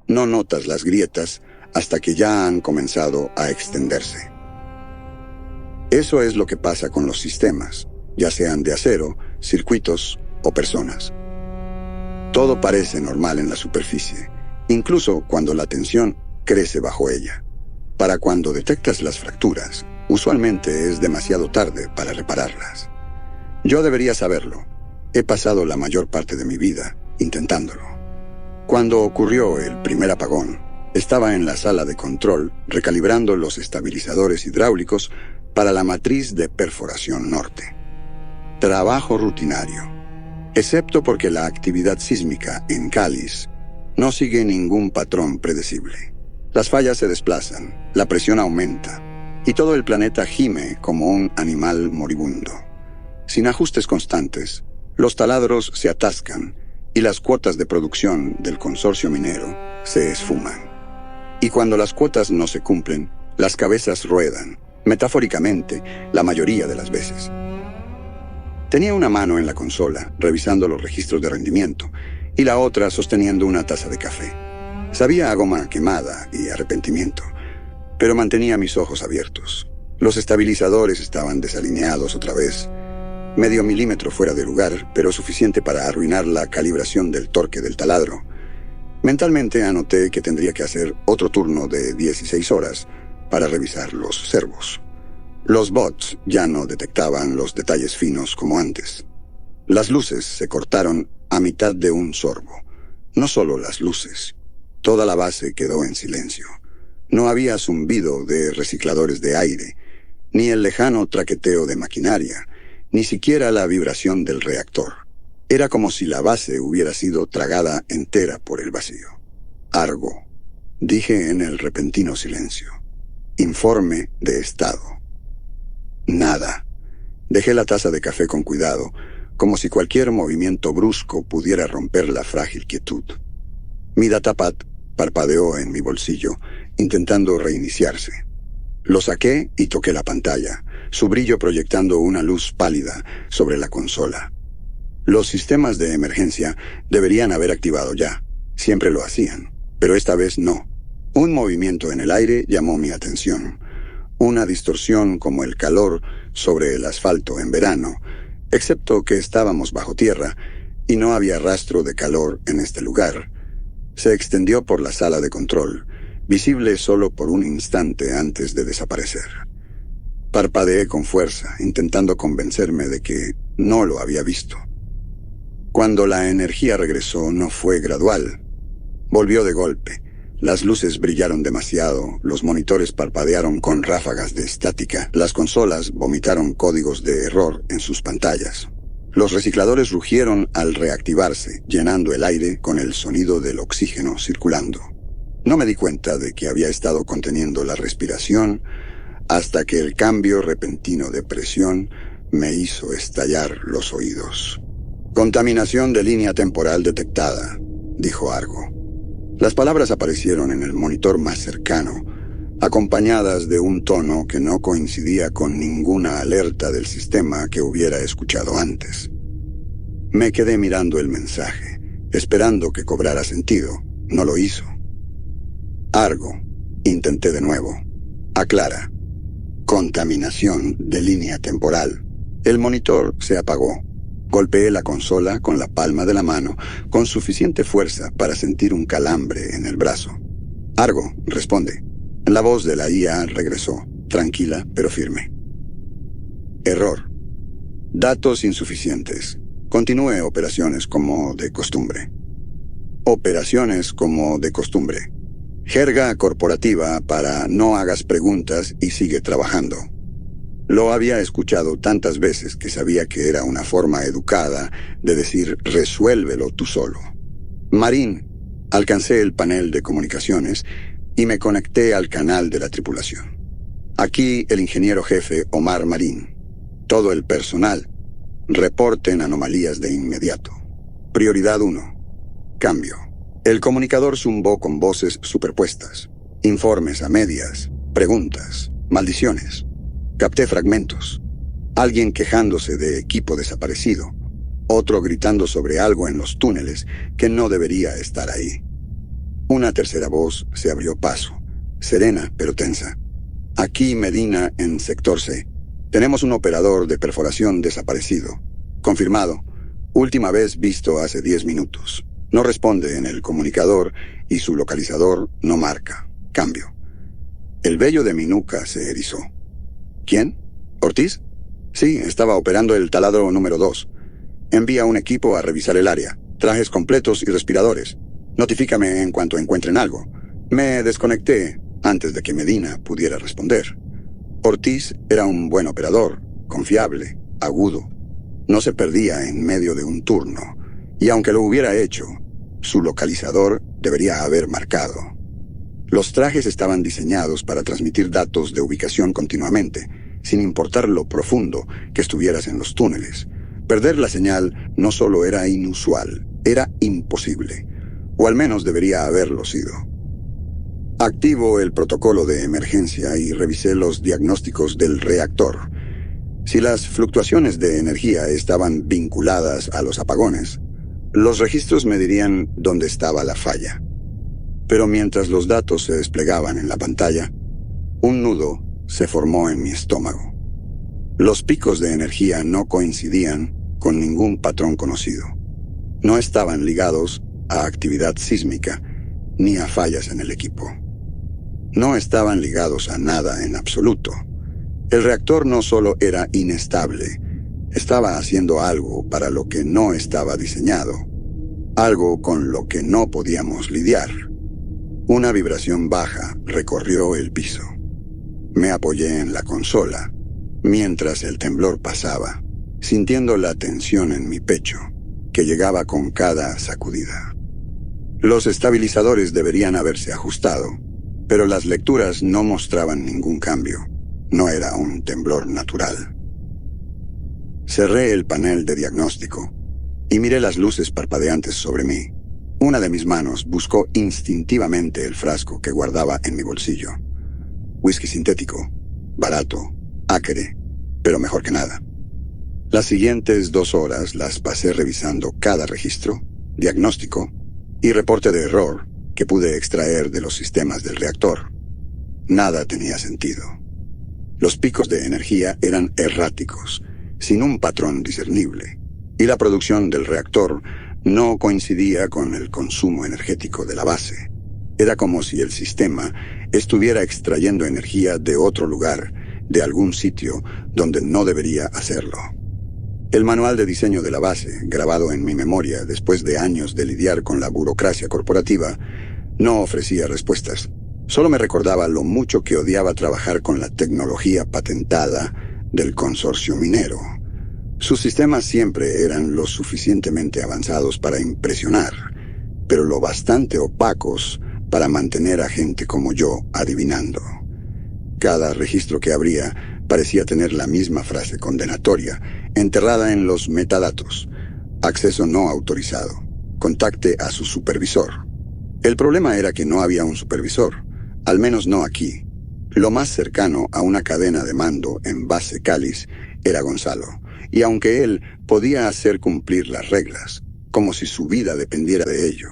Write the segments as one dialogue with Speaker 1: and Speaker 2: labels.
Speaker 1: No notas las grietas hasta que ya han comenzado a extenderse. Eso es lo que pasa con los sistemas, ya sean de acero, circuitos o personas. Todo parece normal en la superficie, incluso cuando la tensión crece bajo ella. Para cuando detectas las fracturas, usualmente es demasiado tarde para repararlas. Yo debería saberlo. He pasado la mayor parte de mi vida intentándolo. Cuando ocurrió el primer apagón, estaba en la sala de control recalibrando los estabilizadores hidráulicos para la matriz de perforación norte. Trabajo rutinario, excepto porque la actividad sísmica en Cáliz no sigue ningún patrón predecible. Las fallas se desplazan, la presión aumenta, y todo el planeta gime como un animal moribundo. Sin ajustes constantes, los taladros se atascan y las cuotas de producción del consorcio minero se esfuman. Y cuando las cuotas no se cumplen, las cabezas ruedan, metafóricamente, la mayoría de las veces. Tenía una mano en la consola, revisando los registros de rendimiento, y la otra sosteniendo una taza de café. Sabía a goma quemada y arrepentimiento, pero mantenía mis ojos abiertos. Los estabilizadores estaban desalineados otra vez, medio milímetro fuera de lugar, pero suficiente para arruinar la calibración del torque del taladro. Mentalmente anoté que tendría que hacer otro turno de 16 horas para revisar los servos. Los bots ya no detectaban los detalles finos como antes. Las luces se cortaron a mitad de un sorbo. No solo las luces. Toda la base quedó en silencio. No había zumbido de recicladores de aire, ni el lejano traqueteo de maquinaria, ni siquiera la vibración del reactor. Era como si la base hubiera sido tragada entera por el vacío. Argo, dije en el repentino silencio. Informe de estado. Nada. Dejé la taza de café con cuidado, como si cualquier movimiento brusco pudiera romper la frágil quietud. Mi datapad parpadeó en mi bolsillo, intentando reiniciarse. Lo saqué y toqué la pantalla, su brillo proyectando una luz pálida sobre la consola. Los sistemas de emergencia deberían haber activado ya. Siempre lo hacían, pero esta vez no. Un movimiento en el aire llamó mi atención. Una distorsión como el calor sobre el asfalto en verano, excepto que estábamos bajo tierra y no había rastro de calor en este lugar. Se extendió por la sala de control, visible solo por un instante antes de desaparecer. Parpadeé con fuerza, intentando convencerme de que no lo había visto. Cuando la energía regresó, no fue gradual. Volvió de golpe. Las luces brillaron demasiado, los monitores parpadearon con ráfagas de estática, las consolas vomitaron códigos de error en sus pantallas. Los recicladores rugieron al reactivarse, llenando el aire con el sonido del oxígeno circulando. No me di cuenta de que había estado conteniendo la respiración hasta que el cambio repentino de presión me hizo estallar los oídos. «Contaminación de línea temporal detectada», dijo Argo. Las palabras aparecieron en el monitor más cercano, acompañadas de un tono que no coincidía con ninguna alerta del sistema que hubiera escuchado antes. Me quedé mirando el mensaje, esperando que cobrara sentido. No lo hizo. Argo, intenté de nuevo. Aclara. Contaminación de línea temporal. El monitor se apagó. Golpeé la consola con la palma de la mano, con suficiente fuerza para sentir un calambre en el brazo. Argo, responde. La voz de la IA regresó, tranquila pero firme. Error. Datos insuficientes. Continúe operaciones como de costumbre. Operaciones como de costumbre. Jerga corporativa para no hagas preguntas y sigue trabajando. Lo había escuchado tantas veces que sabía que era una forma educada de decir resuélvelo tú solo. Marín, alcancé el panel de comunicaciones y me conecté al canal de la tripulación. Aquí el ingeniero jefe Omar Marín. Todo el personal. Reporten anomalías de inmediato. Prioridad 1. Cambio. El comunicador zumbó con voces superpuestas. Informes a medias, preguntas, maldiciones. Capté fragmentos. Alguien quejándose de equipo desaparecido. Otro gritando sobre algo en los túneles que no debería estar ahí. Una tercera voz se abrió paso, serena pero tensa. Aquí Medina en sector C. Tenemos un operador de perforación desaparecido. Confirmado. Última vez visto hace 10 minutos. No responde en el comunicador y su localizador no marca. Cambio. El vello de mi nuca se erizó. ¿Quién? ¿Ortiz? Sí, estaba operando el taladro número 2. Envía un equipo a revisar el área. Trajes completos y respiradores. Notifícame en cuanto encuentren algo. Me desconecté antes de que Medina pudiera responder. Ortiz era un buen operador, confiable, agudo. No se perdía en medio de un turno. Y aunque lo hubiera hecho, su localizador debería haber marcado. Los trajes estaban diseñados para transmitir datos de ubicación continuamente, sin importar lo profundo que estuvieras en los túneles. Perder la señal no solo era inusual, era imposible. O al menos debería haberlo sido. Activo el protocolo de emergencia y revisé los diagnósticos del reactor. Si las fluctuaciones de energía estaban vinculadas a los apagones, los registros me dirían dónde estaba la falla. Pero mientras los datos se desplegaban en la pantalla, un nudo se formó en mi estómago. Los picos de energía no coincidían con ningún patrón conocido. No estaban ligados a actividad sísmica ni a fallas en el equipo. No estaban ligados a nada en absoluto. El reactor no solo era inestable, estaba haciendo algo para lo que no estaba diseñado, algo con lo que no podíamos lidiar. Una vibración baja recorrió el piso. Me apoyé en la consola, mientras el temblor pasaba, sintiendo la tensión en mi pecho, que llegaba con cada sacudida. Los estabilizadores deberían haberse ajustado, pero las lecturas no mostraban ningún cambio. No era un temblor natural. Cerré el panel de diagnóstico y miré las luces parpadeantes sobre mí. Una de mis manos buscó instintivamente el frasco que guardaba en mi bolsillo. Whisky sintético, barato, acre, pero mejor que nada. Las siguientes 2 horas las pasé revisando cada registro, diagnóstico y reporte de error que pude extraer de los sistemas del reactor. Nada tenía sentido. Los picos de energía eran erráticos, sin un patrón discernible, y la producción del reactor no coincidía con el consumo energético de la base. Era como si el sistema estuviera extrayendo energía de otro lugar, de algún sitio donde no debería hacerlo. El manual de diseño de la base, grabado en mi memoria después de años de lidiar con la burocracia corporativa, no ofrecía respuestas. Solo me recordaba lo mucho que odiaba trabajar con la tecnología patentada del consorcio minero. Sus sistemas siempre eran lo suficientemente avanzados para impresionar, pero lo bastante opacos para mantener a gente como yo adivinando. Cada registro que abría parecía tener la misma frase condenatoria, enterrada en los metadatos. Acceso no autorizado. Contacte a su supervisor. El problema era que no había un supervisor, al menos no aquí. Lo más cercano a una cadena de mando en base Cáliz era Gonzalo, y aunque él podía hacer cumplir las reglas, como si su vida dependiera de ello,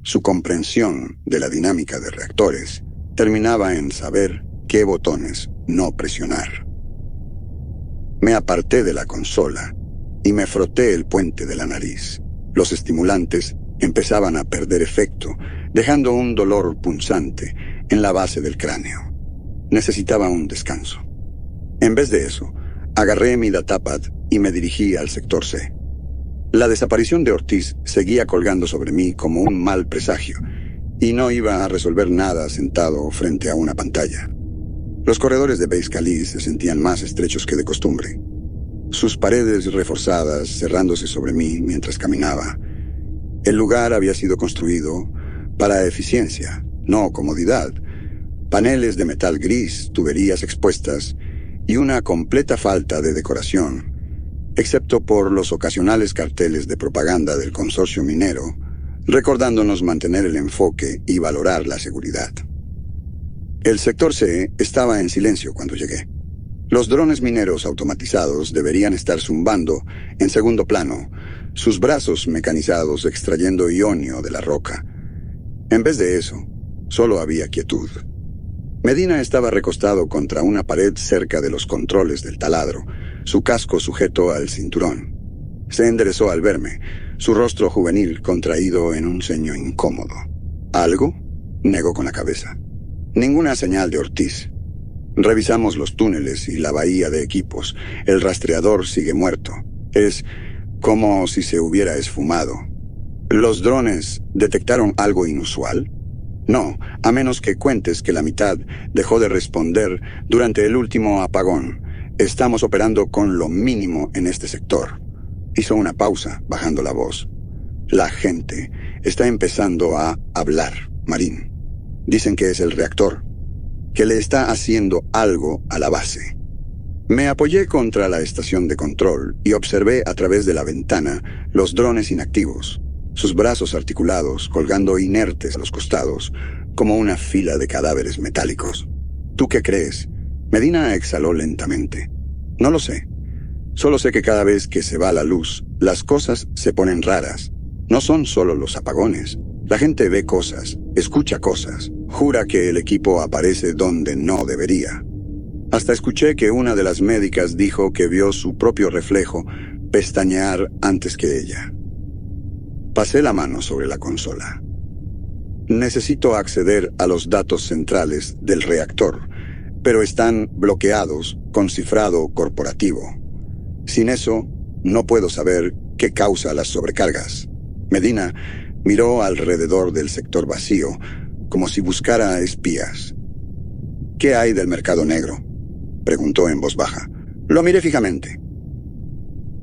Speaker 1: su comprensión de la dinámica de reactores terminaba en saber qué botones no presionar. Me aparté de la consola y me froté el puente de la nariz. Los estimulantes empezaban a perder efecto, dejando un dolor punzante en la base del cráneo. Necesitaba un descanso. En vez de eso, agarré mi datapad y me dirigí al sector C. La desaparición de Ortiz seguía colgando sobre mí como un mal presagio, y no iba a resolver nada sentado frente a una pantalla. Los corredores de Base Cáliz se sentían más estrechos que de costumbre. Sus paredes reforzadas cerrándose sobre mí mientras caminaba. El lugar había sido construido para eficiencia, no comodidad. Paneles de metal gris, tuberías expuestas y una completa falta de decoración. excepto por los ocasionales carteles de propaganda del consorcio minero, recordándonos mantener el enfoque y valorar la seguridad. El sector C estaba en silencio cuando llegué. Los drones mineros automatizados deberían estar zumbando en segundo plano, sus brazos mecanizados extrayendo ionio de la roca. En vez de eso, solo había quietud. Medina estaba recostado contra una pared cerca de los controles del taladro, su casco sujeto al cinturón. Se enderezó al verme, su rostro juvenil contraído en un ceño incómodo. ¿Algo? Negó con la cabeza. Ninguna señal de Ortiz. Revisamos los túneles y la bahía de equipos. El rastreador sigue muerto. Es como si se hubiera esfumado. ¿Los drones detectaron algo inusual? No, a menos que cuentes que la mitad dejó de responder durante el último apagón. Estamos operando con lo mínimo en este sector. Hizo una pausa, bajando la voz. La gente está empezando a hablar, Marín. Dicen que es el reactor, que le está haciendo algo a la base. Me apoyé contra la estación de control y observé a través de la ventana los drones inactivos, sus brazos articulados colgando inertes a los costados, como una fila de cadáveres metálicos. ¿Tú qué crees? Medina exhaló lentamente. No lo sé. Solo sé que cada vez que se va la luz, las cosas se ponen raras. No son solo los apagones. La gente ve cosas, escucha cosas, jura que el equipo aparece donde no debería. Hasta escuché que una de las médicas dijo que vio su propio reflejo pestañear antes que ella. Pasé la mano sobre la consola. Necesito acceder a los datos centrales del reactor, pero están bloqueados con cifrado corporativo. Sin eso, no puedo saber qué causa las sobrecargas. Medina miró alrededor del sector vacío, como si buscara espías. ¿Qué hay del mercado negro?, preguntó en voz baja. Lo miré fijamente.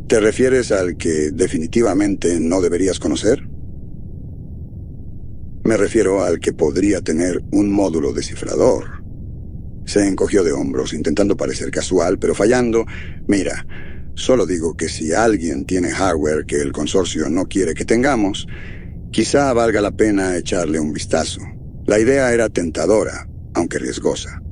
Speaker 1: ¿Te refieres al que definitivamente no deberías conocer? Me refiero al que podría tener un módulo descifrador. Se encogió de hombros, intentando parecer casual, pero fallando. Mira, solo digo que si alguien tiene hardware que el consorcio no quiere que tengamos, quizá valga la pena echarle un vistazo. La idea era tentadora, aunque riesgosa.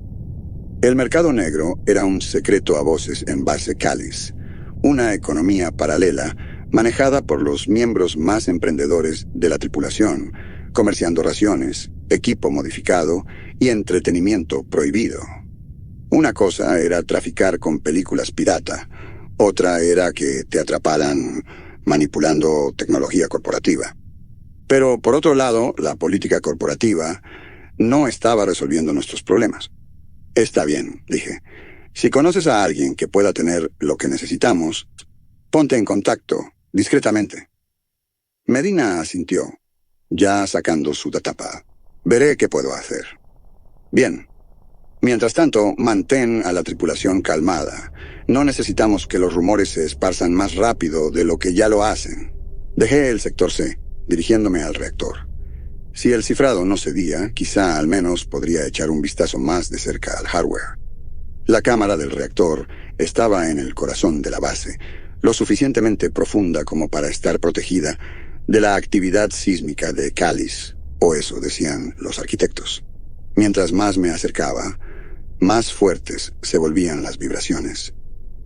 Speaker 1: El mercado negro era un secreto a voces en base Callis, una economía paralela manejada por los miembros más emprendedores de la tripulación, comerciando raciones, equipo modificado y entretenimiento prohibido. Una cosa era traficar con películas pirata, otra era que te atraparan manipulando tecnología corporativa. Pero por otro lado, la política corporativa no estaba resolviendo nuestros problemas. Está bien, dije. Si conoces a alguien que pueda tener lo que necesitamos, ponte en contacto, discretamente. Medina asintió, ya sacando su datapad. Veré qué puedo hacer. Bien. Mientras tanto, mantén a la tripulación calmada. No necesitamos que los rumores se esparzan más rápido de lo que ya lo hacen. Dejé el sector C, dirigiéndome al reactor. Si el cifrado no cedía, quizá al menos podría echar un vistazo más de cerca al hardware. La cámara del reactor estaba en el corazón de la base, lo suficientemente profunda como para estar protegida de la actividad sísmica de Callis, o eso decían los arquitectos. Mientras más me acercaba, más fuertes se volvían las vibraciones,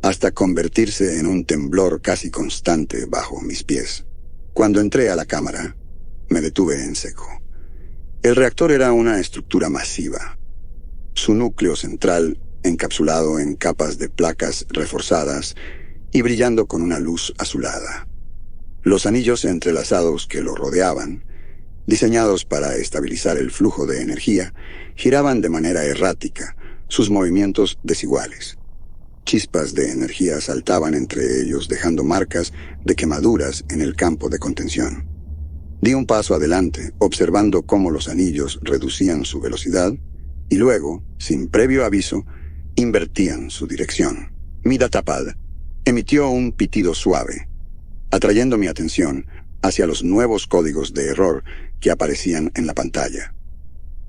Speaker 1: hasta convertirse en un temblor casi constante bajo mis pies. Cuando entré a la cámara, me detuve en seco. El reactor era una estructura masiva. Su núcleo central, encapsulado en capas de placas reforzadas y brillando con una luz azulada. Los anillos entrelazados que lo rodeaban, diseñados para estabilizar el flujo de energía, giraban de manera errática, sus movimientos desiguales. Chispas de energía saltaban entre ellos, dejando marcas de quemaduras en el campo de contención. Di un paso adelante, observando cómo los anillos reducían su velocidad y luego, sin previo aviso, invertían su dirección. Mi datapad emitió un pitido suave, atrayendo mi atención hacia los nuevos códigos de error que aparecían en la pantalla.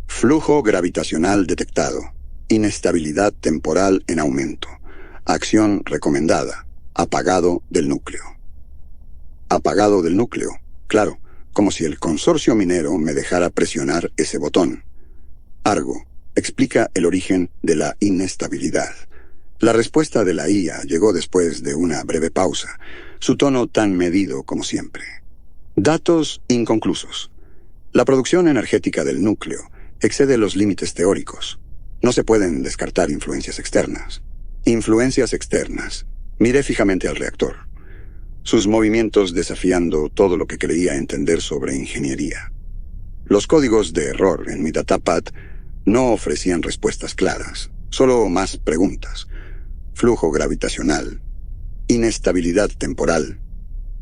Speaker 1: Flujo gravitacional detectado. Inestabilidad temporal en aumento. Acción recomendada. apagado del núcleo. Apagado del núcleo, claro, como si el consorcio minero me dejara presionar ese botón. Argo explica el origen de la inestabilidad. La respuesta de la IA llegó después de una breve pausa, su tono tan medido como siempre. Datos inconclusos. La producción energética del núcleo excede los límites teóricos. No se pueden descartar influencias externas. Influencias externas. Miré fijamente al reactor. Sus movimientos desafiando todo lo que creía entender sobre ingeniería. Los códigos de error en mi datapad no ofrecían respuestas claras, solo más preguntas. Flujo gravitacional, inestabilidad temporal,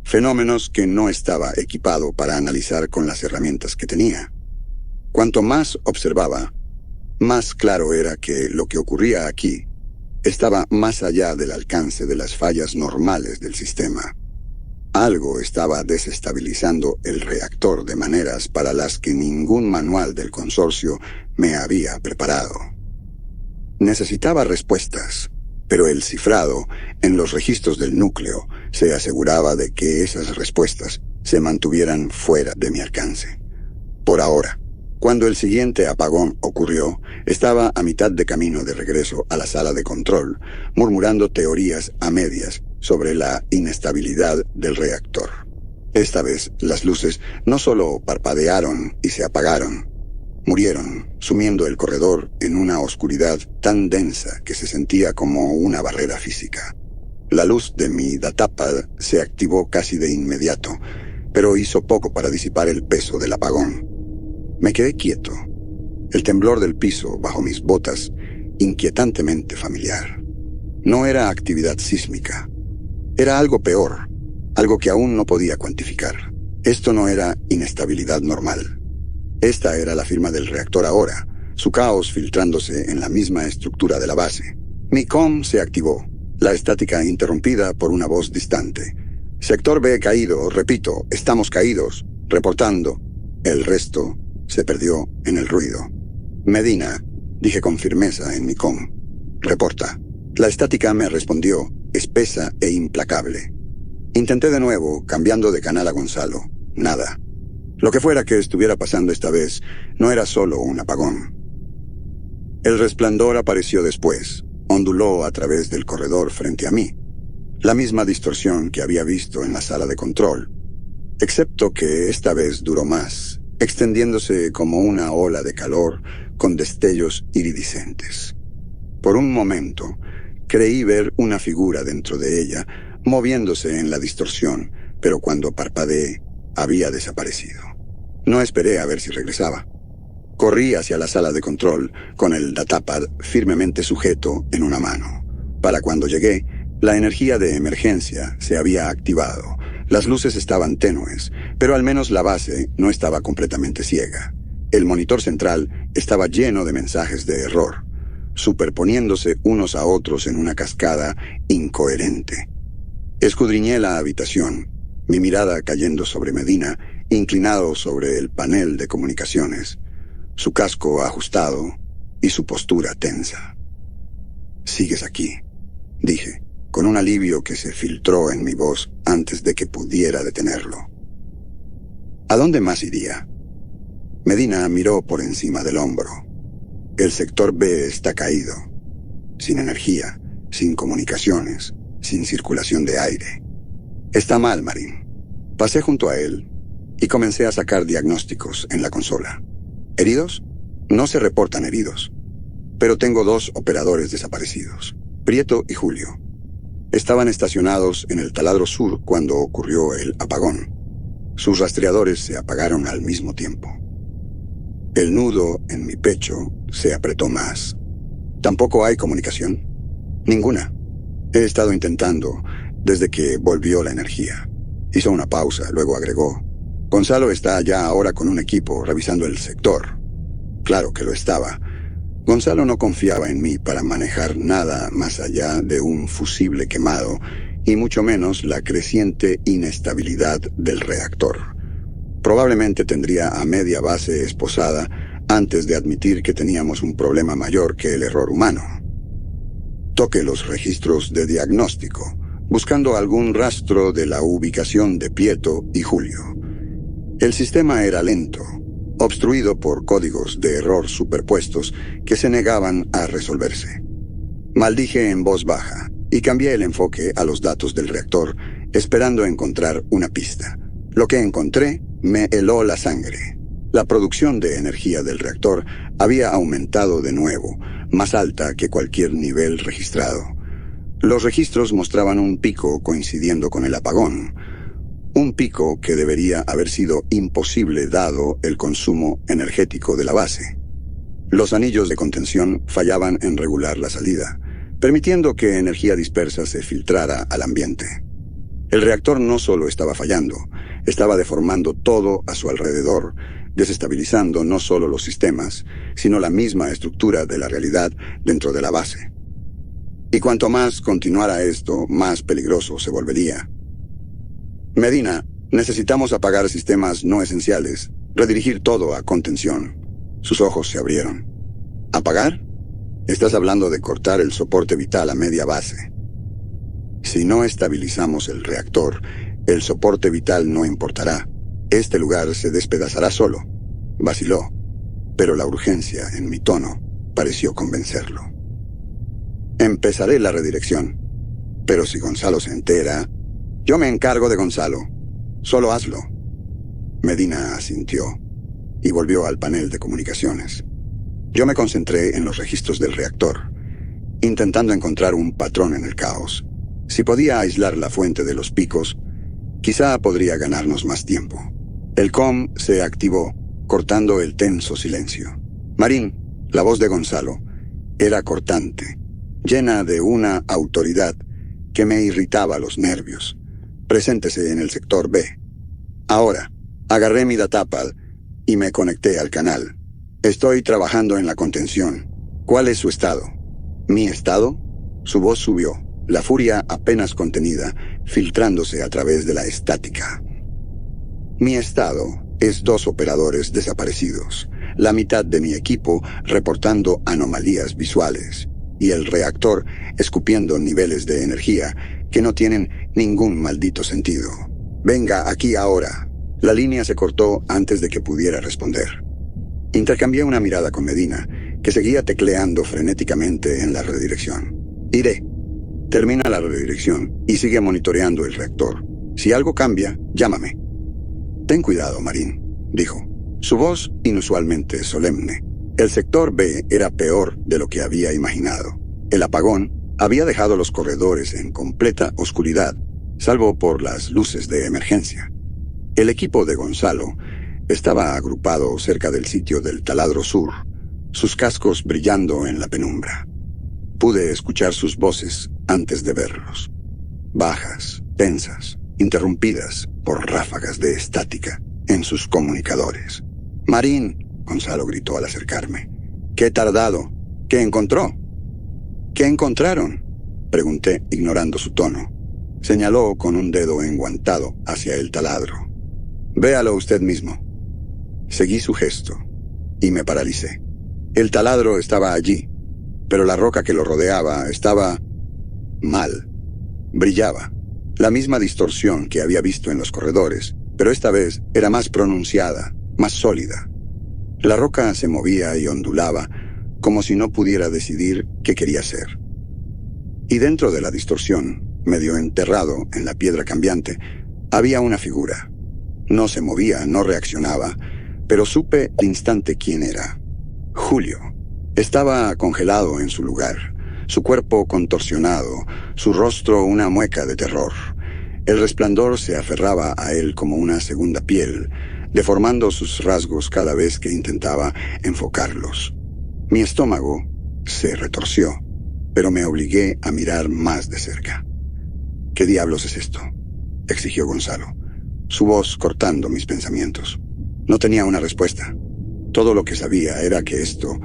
Speaker 1: fenómenos que no estaba equipado para analizar con las herramientas que tenía. Cuanto más observaba, más claro era que lo que ocurría aquí estaba más allá del alcance de las fallas normales del sistema. Algo estaba desestabilizando el reactor de maneras para las que ningún manual del consorcio me había preparado. Necesitaba respuestas, pero el cifrado en los registros del núcleo se aseguraba de que esas respuestas se mantuvieran fuera de mi alcance. Por ahora, cuando el siguiente apagón ocurrió, estaba a mitad de camino de regreso a la sala de control, murmurando teorías a medias sobre la inestabilidad del reactor. Esta vez, las luces no solo parpadearon y se apagaron, murieron, sumiendo el corredor en una oscuridad tan densa que se sentía como una barrera física. La luz de mi datapad se activó casi de inmediato, pero hizo poco para disipar el peso del apagón. Me quedé quieto. El temblor del piso bajo mis botas, inquietantemente familiar. No era actividad sísmica. Era algo peor, algo que aún no podía cuantificar. Esto no era inestabilidad normal. Esta era la firma del reactor ahora, su caos filtrándose en la misma estructura de la base. Mi com se activó, la estática interrumpida por una voz distante. Sector B caído, repito, estamos caídos, reportando. El resto se perdió en el ruido. Medina, dije con firmeza en mi com. Reporta. La estática me respondió, espesa e implacable. Intenté de nuevo, cambiando de canal a Gonzalo. Nada. Lo que fuera que estuviera pasando esta vez, no era solo un apagón. El resplandor apareció después, onduló a través del corredor frente a mí. La misma distorsión que había visto en la sala de control, excepto que esta vez duró más, extendiéndose como una ola de calor con destellos iridiscentes. Por un momento, creí ver una figura dentro de ella, moviéndose en la distorsión, pero cuando parpadeé, había desaparecido. No esperé a ver si regresaba. Corrí hacia la sala de control, con el datapad firmemente sujeto en una mano. Para cuando llegué, la energía de emergencia se había activado. Las luces estaban tenues, pero al menos la base no estaba completamente ciega. El monitor central estaba lleno de mensajes de error, superponiéndose unos a otros en una cascada incoherente. Escudriñé la habitación, mi mirada cayendo sobre Medina, inclinado sobre el panel de comunicaciones, su casco ajustado y su postura tensa. «Sigues aquí», dije, con un alivio que se filtró en mi voz antes de que pudiera detenerlo. ¿A dónde más iría? Medina miró por encima del hombro. El sector B está caído, sin energía, sin comunicaciones, sin circulación de aire. Está mal, Marín. Pasé junto a él y comencé a sacar diagnósticos en la consola. ¿Heridos? No se reportan heridos, pero tengo 2 operadores desaparecidos, Prieto y Julio. Estaban estacionados en el taladro sur cuando ocurrió el apagón. Sus rastreadores se apagaron al mismo tiempo. El nudo en mi pecho se apretó más. ¿Tampoco hay comunicación? Ninguna. He estado intentando desde que volvió la energía. Hizo una pausa, luego agregó. Gonzalo está allá ahora con un equipo revisando el sector. Claro que lo estaba. Gonzalo no confiaba en mí para manejar nada más allá de un fusible quemado, y mucho menos la creciente inestabilidad del reactor. Probablemente tendría a media base esposada antes de admitir que teníamos un problema mayor que el error humano. Toque los registros de diagnóstico, buscando algún rastro de la ubicación de Pietro y Julio. El sistema era lento, obstruido por códigos de error superpuestos que se negaban a resolverse. Maldije en voz baja y cambié el enfoque a los datos del reactor, esperando encontrar una pista. Lo que encontré me heló la sangre. La producción de energía del reactor había aumentado de nuevo, más alta que cualquier nivel registrado. Los registros mostraban un pico coincidiendo con el apagón, un pico que debería haber sido imposible dado el consumo energético de la base. Los anillos de contención fallaban en regular la salida, permitiendo que energía dispersa se filtrara al ambiente. El reactor no solo estaba fallando, estaba deformando todo a su alrededor, desestabilizando no solo los sistemas, sino la misma estructura de la realidad dentro de la base. Y cuanto más continuara esto, más peligroso se volvería. Medina, necesitamos apagar sistemas no esenciales, redirigir todo a contención. Sus ojos se abrieron. ¿Apagar? Estás hablando de cortar el soporte vital a media base. Si no estabilizamos el reactor, el soporte vital no importará. Este lugar se despedazará solo. Vaciló, pero la urgencia en mi tono pareció convencerlo. Empezaré la redirección, pero si Gonzalo se entera... Yo me encargo de Gonzalo. Solo hazlo. Medina asintió y volvió al panel de comunicaciones. Yo me concentré en los registros del reactor, intentando encontrar un patrón en el caos. Si podía aislar la fuente de los picos, quizá podría ganarnos más tiempo. El com se activó, cortando el tenso silencio. Marín, la voz de Gonzalo, era cortante, llena de una autoridad que me irritaba los nervios. Preséntese en el sector B. Ahora, agarré mi datapad y me conecté al canal. Estoy trabajando en la contención. ¿Cuál es su estado? ¿Mi estado? Su voz subió, la furia apenas contenida, filtrándose a través de la estática. Mi estado es 2 operadores desaparecidos, la mitad de mi equipo reportando anomalías visuales, y el reactor escupiendo niveles de energía que no tienen ningún maldito sentido. Venga aquí ahora. La línea se cortó antes de que pudiera responder. Intercambié una mirada con Medina, que seguía tecleando frenéticamente en la redirección. Iré. Termina la redirección y sigue monitoreando el reactor. Si algo cambia, llámame. Ten cuidado, Marín, dijo. Su voz inusualmente solemne. El sector B era peor de lo que había imaginado. El apagón había dejado los corredores en completa oscuridad, salvo por las luces de emergencia. El equipo de Gonzalo estaba agrupado cerca del sitio del taladro sur, sus cascos brillando en la penumbra. Pude escuchar sus voces antes de verlos. Bajas, tensas, interrumpidas por ráfagas de estática en sus comunicadores. «Marín», Gonzalo gritó al acercarme. «¿Qué tardado? ¿Qué encontró?» «¿Qué encontraron?», pregunté, ignorando su tono. Señaló con un dedo enguantado hacia el taladro. «Véalo usted mismo». Seguí su gesto y me paralicé. El taladro estaba allí, pero la roca que lo rodeaba estaba mal. Brillaba. La misma distorsión que había visto en los corredores, pero esta vez era más pronunciada, más sólida. La roca se movía y ondulaba, como si no pudiera decidir qué quería ser. Y dentro de la distorsión, medio enterrado en la piedra cambiante, había una figura. No se movía, no reaccionaba, pero supe al instante quién era. Julio. Estaba congelado en su lugar, su cuerpo contorsionado, su rostro una mueca de terror. El resplandor se aferraba a él como una segunda piel, deformando sus rasgos cada vez que intentaba enfocarlos. Mi estómago se retorció, pero me obligué a mirar más de cerca. «¿Qué diablos es esto?», exigió Gonzalo, su voz cortando mis pensamientos. No tenía una respuesta. Todo lo que sabía era que esto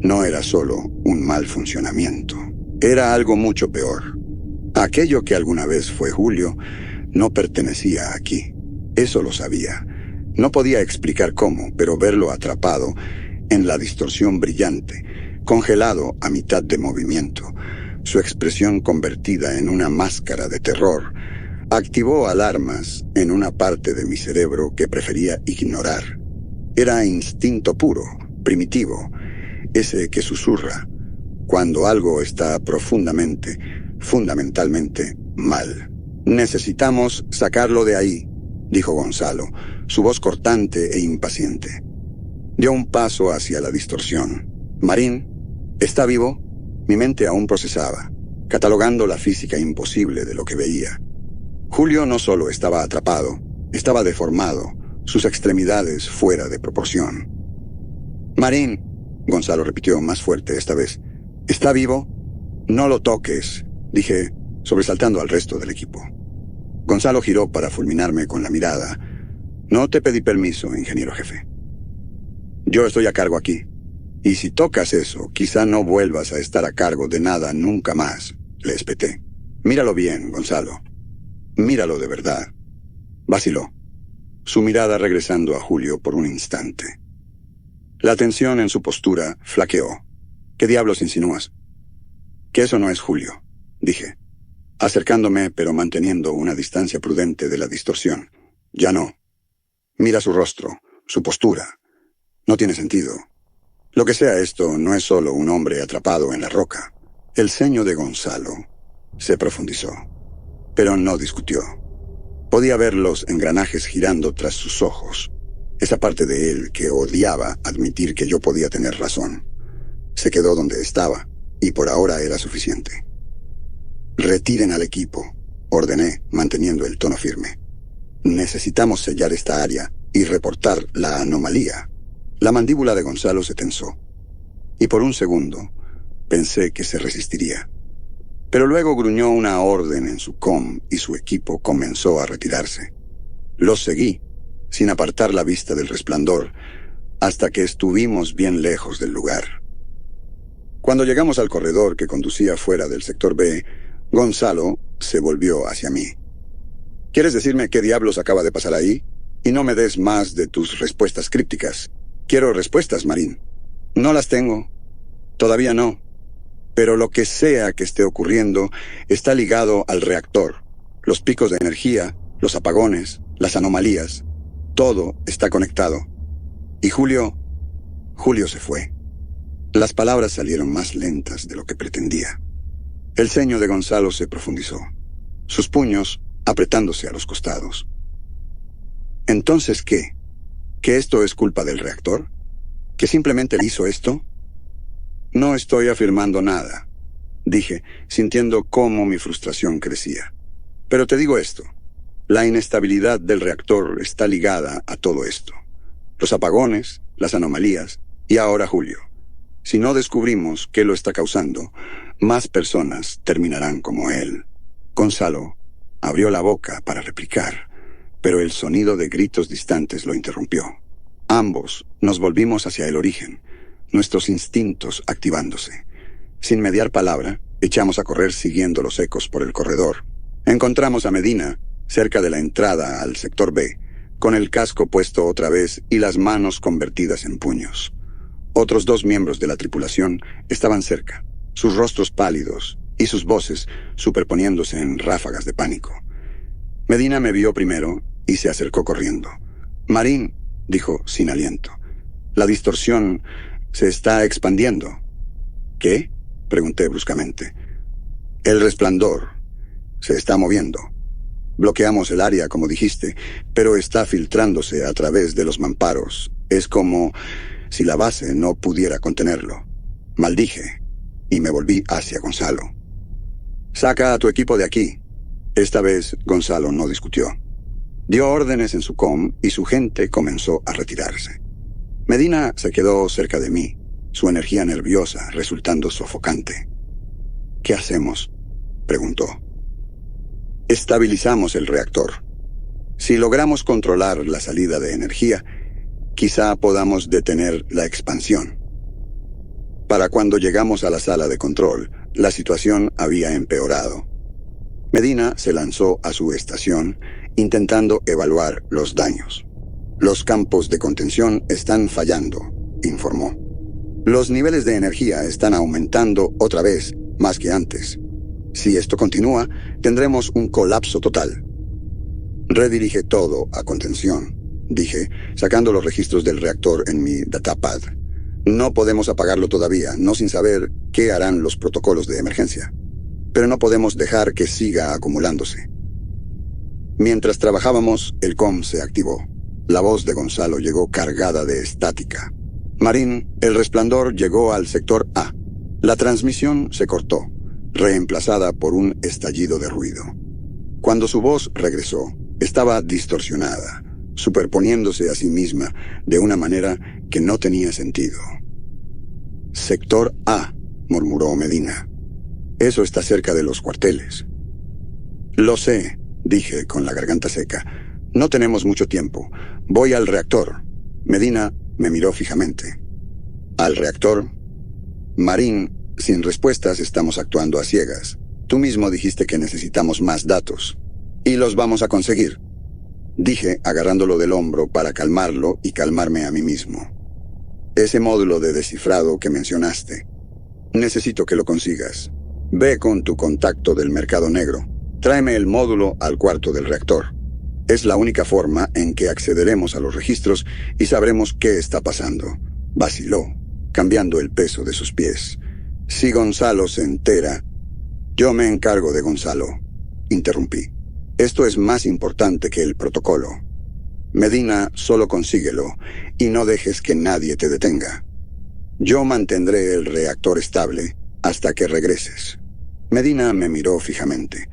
Speaker 1: no era solo un mal funcionamiento. Era algo mucho peor. Aquello que alguna vez fue Julio no pertenecía aquí. Eso lo sabía. No podía explicar cómo, pero verlo atrapado en la distorsión brillante, congelado a mitad de movimiento, su expresión convertida en una máscara de terror, activó alarmas en una parte de mi cerebro que prefería ignorar. Era instinto puro, primitivo, ese que susurra cuando algo está profundamente, fundamentalmente mal. «Necesitamos sacarlo de ahí», dijo Gonzalo, su voz cortante e impaciente. Dio un paso hacia la distorsión. «Marín, ¿está vivo?». Mi mente aún procesaba, catalogando la física imposible de lo que veía. Julio no solo estaba atrapado, estaba deformado, sus extremidades fuera de proporción. «Marín», Gonzalo repitió más fuerte esta vez. «¿Está vivo?». «No lo toques», dije, sobresaltando al resto del equipo. Gonzalo giró para fulminarme con la mirada. «No te pedí permiso, ingeniero jefe. Yo estoy a cargo aquí. Y si tocas eso, quizá no vuelvas a estar a cargo de nada nunca más», le espeté. «Míralo bien, Gonzalo. Míralo de verdad». Vaciló, su mirada regresando a Julio por un instante. La tensión en su postura flaqueó. «¿Qué diablos insinúas?». «Que eso no es Julio», dije, acercándome pero manteniendo una distancia prudente de la distorsión. «Ya no. Mira su rostro, su postura. No tiene sentido. Lo que sea esto no es solo un hombre atrapado en la roca». El ceño de Gonzalo se profundizó, pero no discutió. Podía ver los engranajes girando tras sus ojos, esa parte de él que odiaba admitir que yo podía tener razón. Se quedó donde estaba, y por ahora era suficiente. «Retiren al equipo», ordené, manteniendo el tono firme. «Necesitamos sellar esta área y reportar la anomalía». La mandíbula de Gonzalo se tensó, y por un segundo pensé que se resistiría. Pero luego gruñó una orden en su com y su equipo comenzó a retirarse. Los seguí, sin apartar la vista del resplandor, hasta que estuvimos bien lejos del lugar. Cuando llegamos al corredor que conducía fuera del sector B, Gonzalo se volvió hacia mí. «¿Quieres decirme qué diablos acaba de pasar ahí? Y no me des más de tus respuestas crípticas. Quiero respuestas, Marín». «No las tengo. Todavía no. Pero lo que sea que esté ocurriendo está ligado al reactor. Los picos de energía, los apagones, las anomalías. Todo está conectado. Y Julio se fue». Las palabras salieron más lentas de lo que pretendía. El ceño de Gonzalo se profundizó, sus puños apretándose a los costados. «¿Entonces qué? ¿Que esto es culpa del reactor? ¿Que simplemente hizo esto?». «No estoy afirmando nada», dije, sintiendo cómo mi frustración crecía. «Pero te digo esto. La inestabilidad del reactor está ligada a todo esto. Los apagones, las anomalías, y ahora Julio. Si no descubrimos qué lo está causando, más personas terminarán como él». Gonzalo abrió la boca para replicar, pero el sonido de gritos distantes lo interrumpió. Ambos nos volvimos hacia el origen, nuestros instintos activándose. Sin mediar palabra, echamos a correr siguiendo los ecos por el corredor. Encontramos a Medina, cerca de la entrada al sector B, con el casco puesto otra vez y las manos convertidas en puños. Otros 2 miembros de la tripulación estaban cerca, sus rostros pálidos y sus voces superponiéndose en ráfagas de pánico. Medina me vio primero y se acercó corriendo. «Marín», dijo sin aliento, «la distorsión se está expandiendo». «¿Qué?», pregunté bruscamente. «El resplandor se está moviendo. Bloqueamos el área, como dijiste, pero está filtrándose a través de los mamparos. Es como si la base no pudiera contenerlo». Maldije y me volví hacia Gonzalo. «Saca a tu equipo de aquí». Esta vez Gonzalo no discutió. Dio órdenes en su com y su gente comenzó a retirarse. Medina se quedó cerca de mí, su energía nerviosa resultando sofocante. «¿Qué hacemos?», preguntó. «Estabilizamos el reactor. Si logramos controlar la salida de energía, quizá podamos detener la expansión». Para cuando llegamos a la sala de control, la situación había empeorado. Medina se lanzó a su estación, intentando evaluar los daños. «Los campos de contención están fallando», informó. «Los niveles de energía están aumentando otra vez más que antes. Si esto continúa, tendremos un colapso total. Redirige todo a contención, dije, sacando los registros del reactor en mi datapad. No podemos apagarlo todavía, no sin saber qué harán los protocolos de emergencia. Pero no podemos dejar que siga acumulándose. Mientras trabajábamos, el com se activó. La voz de Gonzalo llegó cargada de estática. Marín, el resplandor llegó al sector A. La transmisión se cortó, reemplazada por un estallido de ruido. Cuando su voz regresó, estaba distorsionada, superponiéndose a sí misma de una manera que no tenía sentido. Sector A, murmuró Medina. Eso está cerca de los cuarteles. Lo sé, dije con la garganta seca. No tenemos mucho tiempo. Voy al reactor. Medina me miró fijamente. ¿Al reactor? Marín, sin respuestas estamos actuando a ciegas. Tú mismo dijiste que necesitamos más datos. Y los vamos a conseguir. Dije, agarrándolo del hombro para calmarlo y calmarme a mí mismo. Ese módulo de descifrado que mencionaste. Necesito que lo consigas. Ve con tu contacto del mercado negro. Tráeme el módulo al cuarto del reactor. Es la única forma en que accederemos a los registros y sabremos qué está pasando. Vaciló, cambiando el peso de sus pies. Si Gonzalo se entera... Yo me encargo de Gonzalo, interrumpí. Esto es más importante que el protocolo. Medina, solo consíguelo y no dejes que nadie te detenga. Yo mantendré el reactor estable hasta que regreses. Medina me miró fijamente,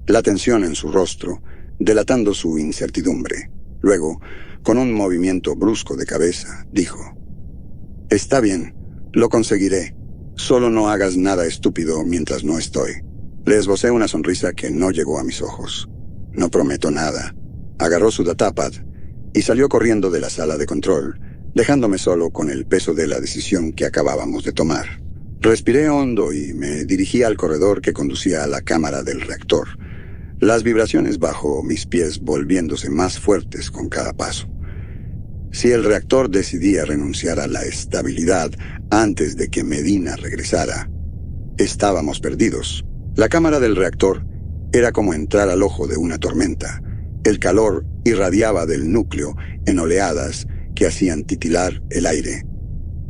Speaker 1: la tensión en su rostro delatando su incertidumbre. Luego, con un movimiento brusco de cabeza, dijo: Está bien, lo conseguiré. Solo no hagas nada estúpido mientras no estoy. Le esbocé una sonrisa que no llegó a mis ojos. No prometo nada. Agarró su datapad y salió corriendo de la sala de control, dejándome solo con el peso de la decisión que acabábamos de tomar. Respiré hondo y me dirigí al corredor que conducía a la cámara del reactor. Las vibraciones bajo mis pies volviéndose más fuertes con cada paso. Si el reactor decidía renunciar a la estabilidad antes de que Medina regresara, estábamos perdidos. La cámara del reactor era como entrar al ojo de una tormenta. El calor irradiaba del núcleo en oleadas que hacían titilar el aire.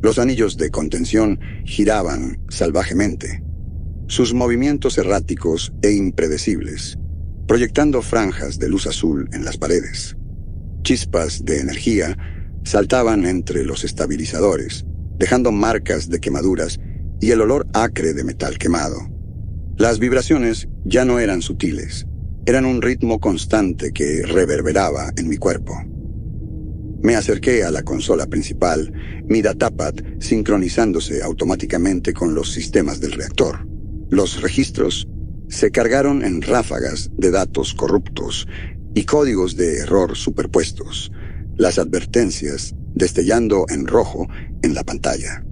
Speaker 1: Los anillos de contención giraban salvajemente, sus movimientos erráticos e impredecibles, proyectando franjas de luz azul en las paredes. Chispas de energía saltaban entre los estabilizadores, dejando marcas de quemaduras y el olor acre de metal quemado. Las vibraciones ya no eran sutiles, eran un ritmo constante que reverberaba en mi cuerpo. Me acerqué a la consola principal, mi datapad sincronizándose automáticamente con los sistemas del reactor. Los registros se cargaron en ráfagas de datos corruptos y códigos de error superpuestos, las advertencias destellando en rojo en la pantalla.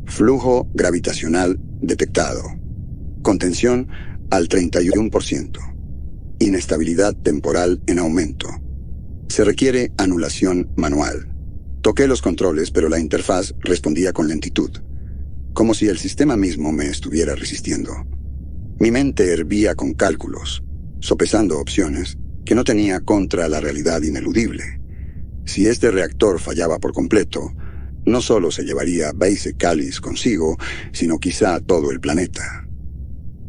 Speaker 1: Flujo gravitacional detectado. Contención al 31%. Inestabilidad temporal en aumento. Se requiere anulación manual. Toqué los controles, pero la interfaz respondía con lentitud, como si el sistema mismo me estuviera resistiendo. Mi mente hervía con cálculos, sopesando opciones que no tenía contra la realidad ineludible. Si este reactor fallaba por completo, no solo se llevaría Base Callis consigo, sino quizá todo el planeta.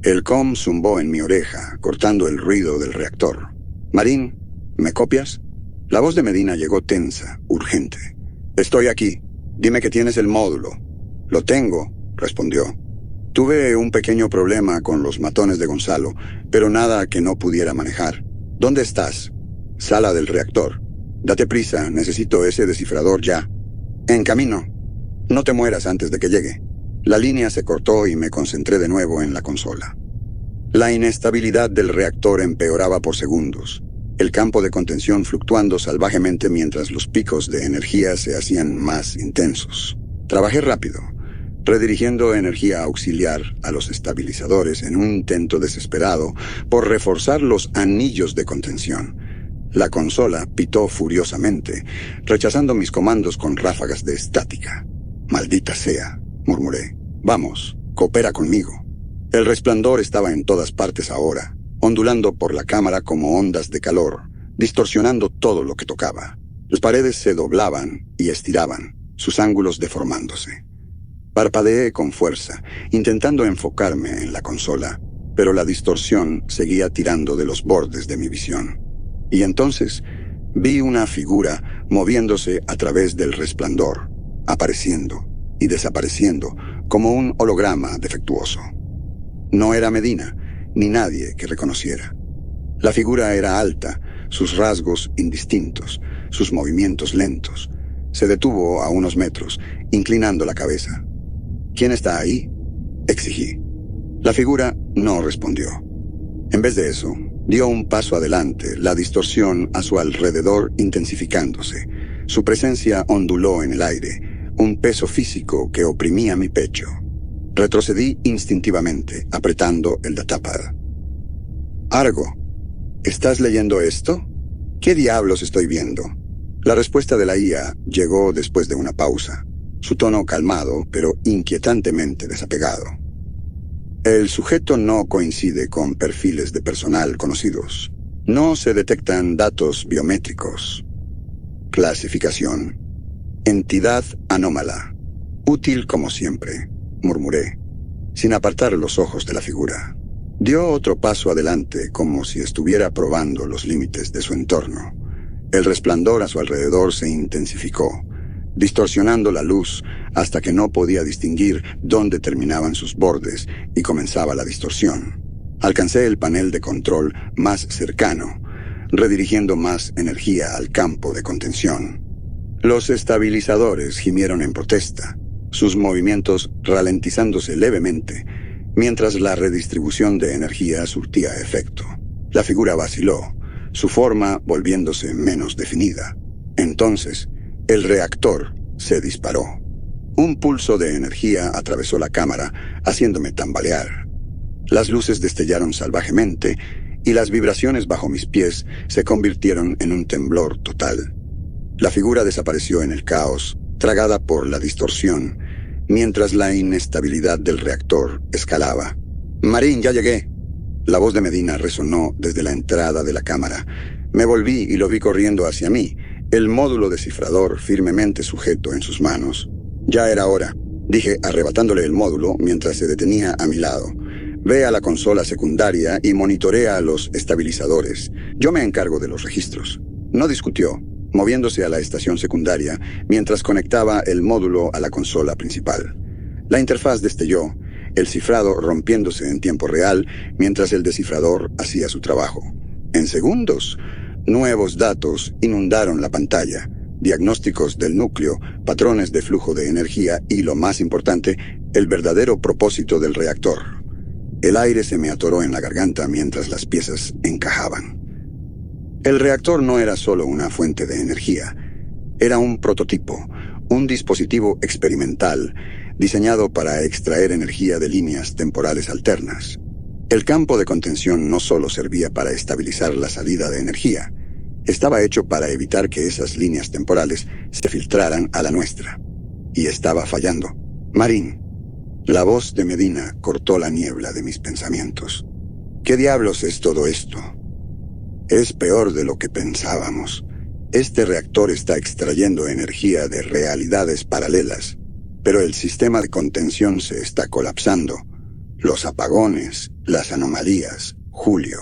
Speaker 1: El com zumbó en mi oreja, cortando el ruido del reactor. «Marín, ¿me copias?» La voz de Medina llegó tensa, urgente. «Estoy aquí. Dime que tienes el módulo». «Lo tengo», respondió. «Tuve un pequeño problema con los matones de Gonzalo, pero nada que no pudiera manejar. ¿Dónde estás?» «Sala del reactor. Date prisa, necesito ese descifrador ya». «En camino. No te mueras antes de que llegue». La línea se cortó y me concentré de nuevo en la consola. La inestabilidad del reactor empeoraba por segundos, el campo de contención fluctuando salvajemente mientras los picos de energía se hacían más intensos. Trabajé rápido, redirigiendo energía auxiliar a los estabilizadores en un intento desesperado por reforzar los anillos de contención. La consola pitó furiosamente, rechazando mis comandos con ráfagas de estática. «Maldita sea», murmuré. «Vamos, coopera conmigo». El resplandor estaba en todas partes ahora, ondulando por la cámara como ondas de calor, distorsionando todo lo que tocaba. Las paredes se doblaban y estiraban, sus ángulos deformándose. Parpadeé con fuerza, intentando enfocarme en la consola, pero la distorsión seguía tirando de los bordes de mi visión. Y entonces vi una figura moviéndose a través del resplandor, apareciendo y desapareciendo como un holograma defectuoso. No era Medina, ni nadie que reconociera. La figura era alta, sus rasgos indistintos, sus movimientos lentos. Se detuvo a unos metros, inclinando la cabeza. ¿Quién está ahí?, exigí. La figura no respondió. En vez de eso, dio un paso adelante, la distorsión a su alrededor intensificándose. Su presencia onduló en el aire, un peso físico que oprimía mi pecho. Retrocedí instintivamente, apretando el datapad. «Argo, ¿estás leyendo esto? ¿Qué diablos estoy viendo?» La respuesta de la IA llegó después de una pausa, su tono calmado, pero inquietantemente desapegado. El sujeto no coincide con perfiles de personal conocidos. No se detectan datos biométricos. Clasificación: entidad anómala. Útil como siempre, murmuré, sin apartar los ojos de la figura. Dio otro paso adelante, como si estuviera probando los límites de su entorno. El resplandor a su alrededor se intensificó, distorsionando la luz hasta que no podía distinguir dónde terminaban sus bordes y comenzaba la distorsión. Alcancé el panel de control más cercano, redirigiendo más energía al campo de contención. Los estabilizadores gimieron en protesta, sus movimientos ralentizándose levemente, mientras la redistribución de energía surtía efecto. La figura vaciló, su forma volviéndose menos definida. Entonces, el reactor se disparó. Un pulso de energía atravesó la cámara, haciéndome tambalear. Las luces destellaron salvajemente y las vibraciones bajo mis pies se convirtieron en un temblor total. La figura desapareció en el caos, tragada por la distorsión, mientras la inestabilidad del reactor escalaba. «Marín, ya llegué». La voz de Medina resonó desde la entrada de la cámara. Me volví y lo vi corriendo hacia mí, el módulo descifrador firmemente sujeto en sus manos. «Ya era hora», dije arrebatándole el módulo mientras se detenía a mi lado. «Ve a la consola secundaria y monitorea los estabilizadores. Yo me encargo de los registros». No discutió, moviéndose a la estación secundaria mientras conectaba el módulo a la consola principal. La interfaz destelló, el cifrado rompiéndose en tiempo real mientras el descifrador hacía su trabajo. En segundos, nuevos datos inundaron la pantalla, diagnósticos del núcleo, patrones de flujo de energía y, lo más importante, el verdadero propósito del reactor. El aire se me atoró en la garganta mientras las piezas encajaban. El reactor no era solo una fuente de energía, era un prototipo, un dispositivo experimental diseñado para extraer energía de líneas temporales alternas. El campo de contención no solo servía para estabilizar la salida de energía, estaba hecho para evitar que esas líneas temporales se filtraran a la nuestra. Y estaba fallando. «Marín». La voz de Medina cortó la niebla de mis pensamientos. «¿Qué diablos es todo esto?» «Es peor de lo que pensábamos. Este reactor está extrayendo energía de realidades paralelas, pero el sistema de contención se está colapsando. Los apagones, las anomalías, Julio.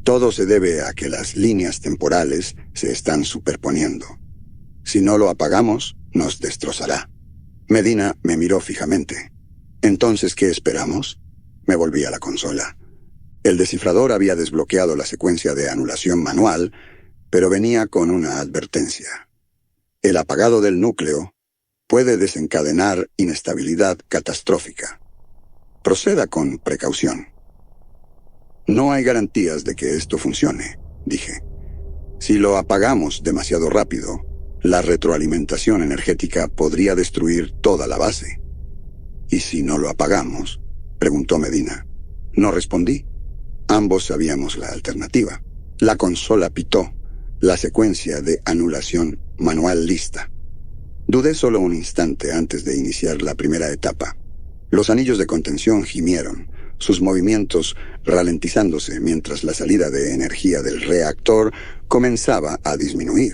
Speaker 1: Todo se debe a que las líneas temporales se están superponiendo. Si no lo apagamos, nos destrozará». Medina me miró fijamente. «¿Entonces qué esperamos?» Me volví a la consola. El descifrador había desbloqueado la secuencia de anulación manual, pero venía con una advertencia. El apagado del núcleo puede desencadenar inestabilidad catastrófica. Proceda con precaución. «No hay garantías de que esto funcione», dije. «Si lo apagamos demasiado rápido, la retroalimentación energética podría destruir toda la base». «¿Y si no lo apagamos?», preguntó Medina. No respondí. Ambos sabíamos la alternativa. La consola pitó, la secuencia de anulación manual lista. Dudé solo un instante antes de iniciar la primera etapa. Los anillos de contención gimieron, sus movimientos ralentizándose mientras la salida de energía del reactor comenzaba a disminuir.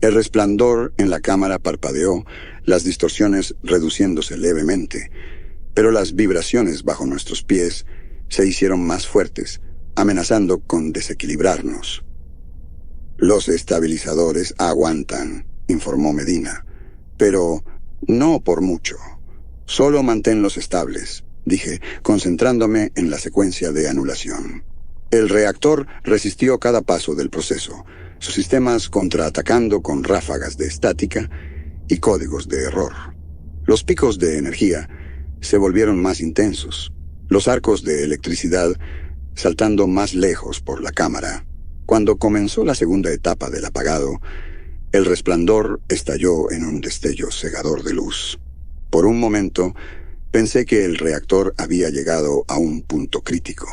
Speaker 1: El resplandor en la cámara parpadeó, las distorsiones reduciéndose levemente, pero las vibraciones bajo nuestros pies se hicieron más fuertes, amenazando con desequilibrarnos. «Los estabilizadores aguantan», informó Medina, «pero no por mucho. Solo manténlos estables», dije, concentrándome en la secuencia de anulación. El reactor resistió cada paso del proceso, sus sistemas contraatacando con ráfagas de estática y códigos de error. Los picos de energía se volvieron más intensos, los arcos de electricidad saltando más lejos por la cámara. Cuando comenzó la segunda etapa del apagado, el resplandor estalló en un destello cegador de luz. Por un momento, pensé que el reactor había llegado a un punto crítico.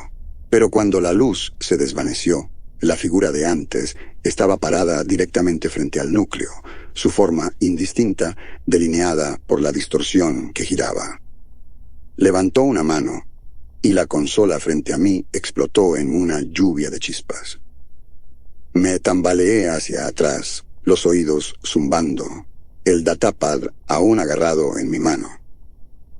Speaker 1: Pero cuando la luz se desvaneció, la figura de antes estaba parada directamente frente al núcleo, su forma indistinta delineada por la distorsión que giraba. Levantó una mano, y la consola frente a mí explotó en una lluvia de chispas. Me tambaleé hacia atrás, los oídos zumbando, el datapad aún agarrado en mi mano.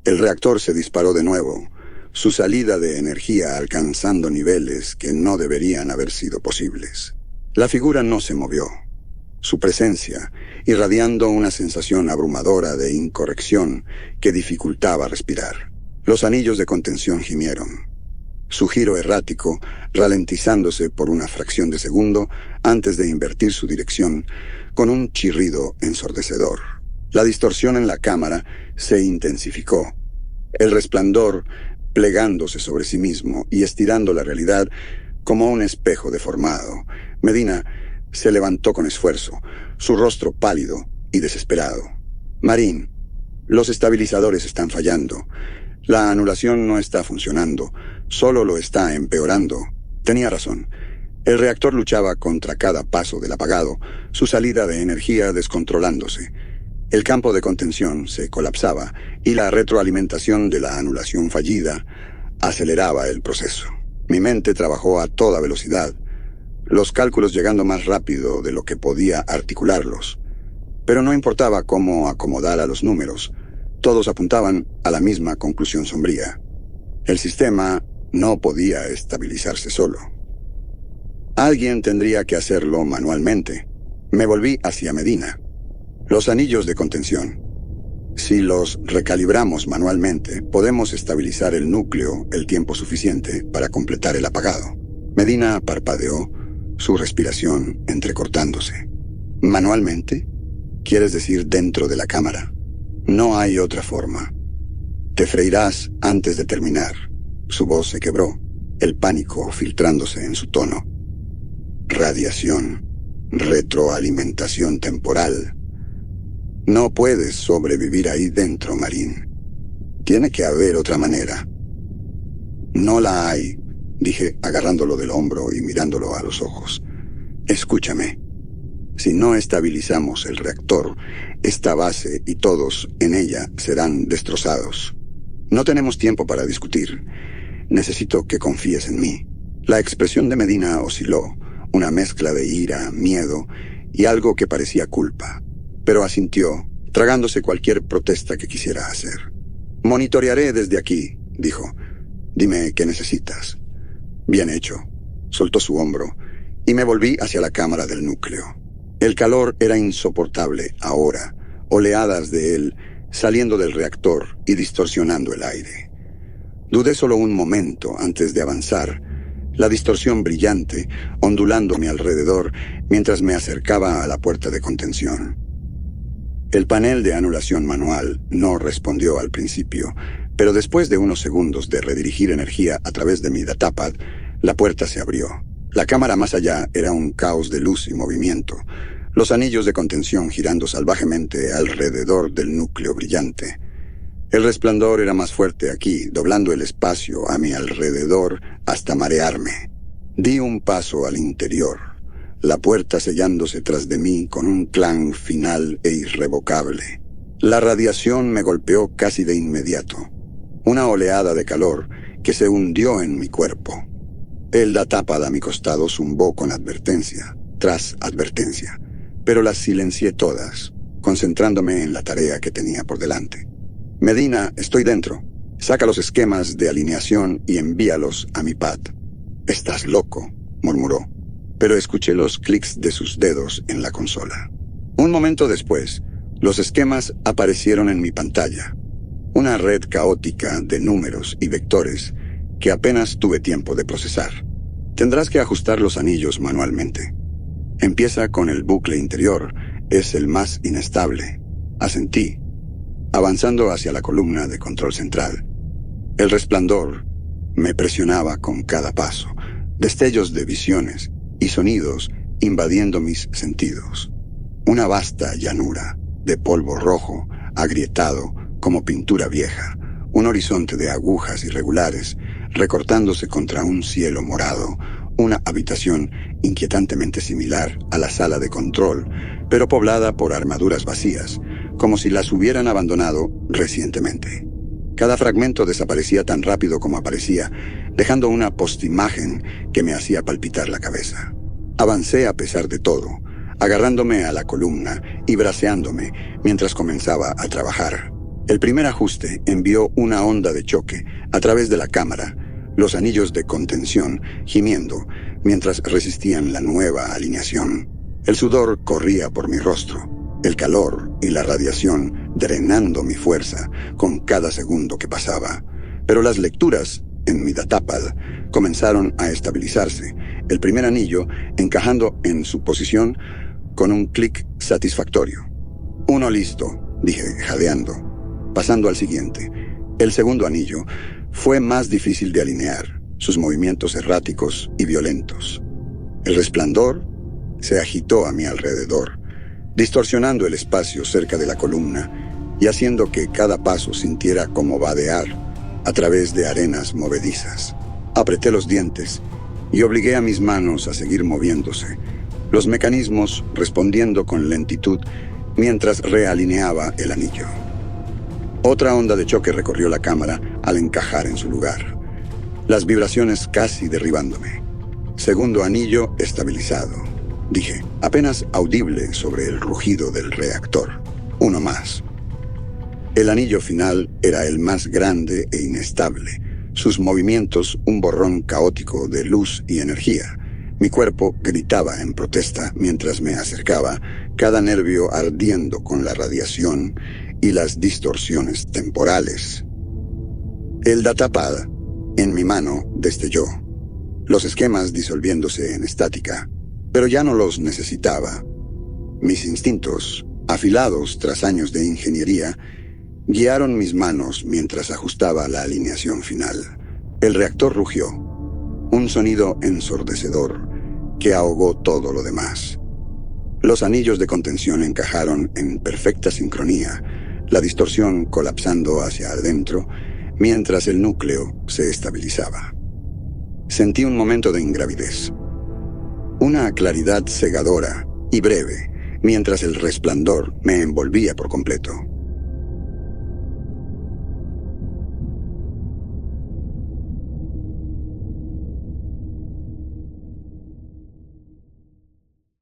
Speaker 1: El reactor se disparó de nuevo, su salida de energía alcanzando niveles que no deberían haber sido posibles. La figura no se movió. Su presencia, irradiando una sensación abrumadora de incorrección que dificultaba respirar. Los anillos de contención gimieron. Su giro errático, ralentizándose por una fracción de segundo antes de invertir su dirección con un chirrido ensordecedor. La distorsión en la cámara se intensificó. El resplandor plegándose sobre sí mismo y estirando la realidad como un espejo deformado. Medina se levantó con esfuerzo, su rostro pálido y desesperado. «Marín, los estabilizadores están fallando. La anulación no está funcionando, solo lo está empeorando». Tenía razón. El reactor luchaba contra cada paso del apagado, su salida de energía descontrolándose. El campo de contención se colapsaba y la retroalimentación de la anulación fallida aceleraba el proceso. Mi mente trabajó a toda velocidad, los cálculos llegando más rápido de lo que podía articularlos. Pero no importaba cómo acomodara los números, todos apuntaban a la misma conclusión sombría. El sistema no podía estabilizarse solo. Alguien tendría que hacerlo manualmente. Me volví hacia Medina. Los anillos de contención. Si los recalibramos manualmente, podemos estabilizar el núcleo el tiempo suficiente para completar el apagado. Medina parpadeó, su respiración entrecortándose. ¿Manualmente? ¿Quieres decir dentro de la cámara? No hay otra forma. Te freirás antes de terminar. Su voz se quebró, el pánico filtrándose en su tono. Radiación, retroalimentación temporal. No puedes sobrevivir ahí dentro, Marín. Tiene que haber otra manera. No la hay, dije agarrándolo del hombro y mirándolo a los ojos. Escúchame. Si no estabilizamos el reactor, esta base y todos en ella serán destrozados. No tenemos tiempo para discutir. Necesito que confíes en mí. La expresión de Medina osciló, una mezcla de ira, miedo y algo que parecía culpa. Pero asintió, tragándose cualquier protesta que quisiera hacer. «Monitorearé desde aquí», dijo. «Dime qué necesitas». «Bien hecho». Soltó su hombro y me volví hacia la cámara del núcleo. El calor era insoportable ahora, oleadas de él saliendo del reactor y distorsionando el aire. Dudé solo un momento antes de avanzar, la distorsión brillante ondulando a mi alrededor mientras me acercaba a la puerta de contención. El panel de anulación manual no respondió al principio, pero después de unos segundos de redirigir energía a través de mi datapad, la puerta se abrió. La cámara más allá era un caos de luz y movimiento, los anillos de contención girando salvajemente alrededor del núcleo brillante. El resplandor era más fuerte aquí, doblando el espacio a mi alrededor hasta marearme. Di un paso al interior, la puerta sellándose tras de mí con un clang final e irrevocable. La radiación me golpeó casi de inmediato. Una oleada de calor que se hundió en mi cuerpo. El datapad a mi costado zumbó con advertencia, tras advertencia, pero las silencié todas, concentrándome en la tarea que tenía por delante. Medina, estoy dentro. Saca los esquemas de alineación y envíalos a mi pad. Estás loco, murmuró, pero escuché los clics de sus dedos en la consola. Un momento después, los esquemas aparecieron en mi pantalla. Una red caótica de números y vectores que apenas tuve tiempo de procesar. Tendrás que ajustar los anillos manualmente. Empieza con el bucle interior, es el más inestable. Asentí, avanzando hacia la columna de control central. El resplandor me presionaba con cada paso, destellos de visiones y sonidos invadiendo mis sentidos. Una vasta llanura de polvo rojo, agrietado como pintura vieja, un horizonte de agujas irregulares recortándose contra un cielo morado, una habitación inquietantemente similar a la sala de control, pero poblada por armaduras vacías, como si las hubieran abandonado recientemente. Cada fragmento desaparecía tan rápido como aparecía, dejando una postimagen que me hacía palpitar la cabeza. Avancé a pesar de todo, agarrándome a la columna y braceándome mientras comenzaba a trabajar. El primer ajuste envió una onda de choque a través de la cámara, los anillos de contención gimiendo mientras resistían la nueva alineación. El sudor corría por mi rostro, el calor y la radiación drenando mi fuerza con cada segundo que pasaba. Pero las lecturas en mi datapad comenzaron a estabilizarse, el primer anillo encajando en su posición con un clic satisfactorio. Uno listo, dije, jadeando. Pasando al siguiente, el segundo anillo fue más difícil de alinear, sus movimientos erráticos y violentos. El resplandor se agitó a mi alrededor, distorsionando el espacio cerca de la columna y haciendo que cada paso sintiera como vadear a través de arenas movedizas. Apreté los dientes y obligué a mis manos a seguir moviéndose, los mecanismos respondiendo con lentitud mientras realineaba el anillo. Otra onda de choque recorrió la cámara al encajar en su lugar, las vibraciones casi derribándome. Segundo anillo estabilizado, dije, apenas audible sobre el rugido del reactor. Uno más. El anillo final era el más grande e inestable, sus movimientos un borrón caótico de luz y energía. Mi cuerpo gritaba en protesta mientras me acercaba, cada nervio ardiendo con la radiación y las distorsiones temporales. El datapad en mi mano destelló, los esquemas disolviéndose en estática, pero ya no los necesitaba. Mis instintos, afilados tras años de ingeniería, guiaron mis manos mientras ajustaba la alineación final. El reactor rugió, un sonido ensordecedor que ahogó todo lo demás. Los anillos de contención encajaron en perfecta sincronía, la distorsión colapsando hacia adentro mientras el núcleo se estabilizaba. Sentí un momento de ingravidez, una claridad cegadora y breve mientras el resplandor me envolvía por completo.